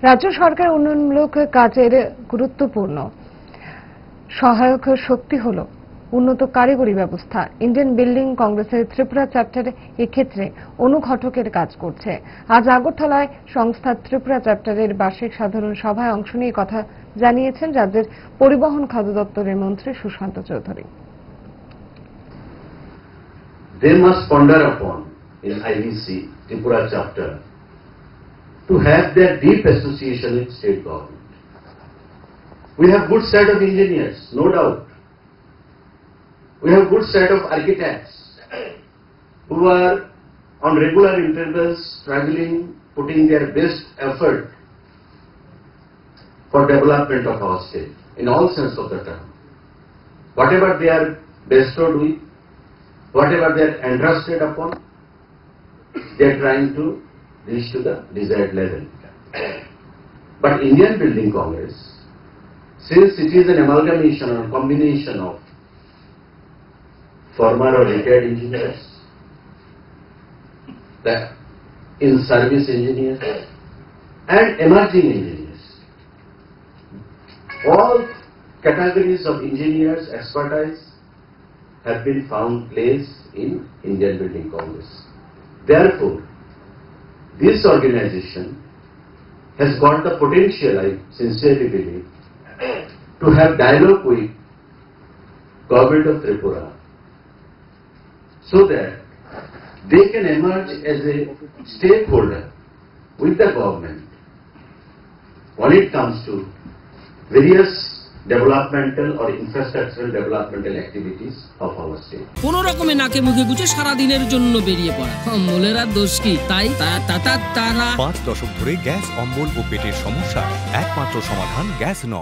রাজ্য সরকার উন্নয়নমূলক কাজের গুরুত্বপূর্ণ সহায়ক শক্তি হল উন্নত কারিগরি ব্যবস্থা। ইন্ডিয়ান বিল্ডিং কংগ্রেসের ত্রিপুরা চ্যাপ্টার এক্ষেত্রে অনুঘটকের কাজ করছে। আজ আগরতলায় সংস্থার ত্রিপুরা চ্যাপ্টারের বার্ষিক সাধারণ সভায় অংশ নিয়ে কথা জানিয়েছেন রাজ্যের পরিবহন খাদ্য দপ্তরের মন্ত্রী Sushant Chowdhury. They must ponder upon in IBC Tripura chapter to have their deep association with state government. We have good set of engineers, no doubt. We have good set of architects who are on regular intervals struggling, putting their best effort for development of our state in all sense of the term. Whatever they are bestowed with, whatever they are entrusted upon, they are trying to reach to the desired level. But Indian Building Congress, since it is an amalgamation or combination of former or retired engineers, the in-service engineers, and emerging engineers, all categories of engineers, expertise have been found place in Indian Building Congress. Therefore, this organization has got the potential, I sincerely believe, to have dialogue with Government of Tripura so that they can emerge as a stakeholder with the government when it comes to various developmental or infrastructural developmental activities of our state. কোন রকমে নাকে মুখে গুজে সারা দিনের জন্য বেরিয়ে পড়া অম্বলের আর দোষ কি? তাই তারা 5 দশক ধরে গ্যাস, অম্বল ও পেটের সমস্যা একমাত্র সমাধান গ্যাস নল।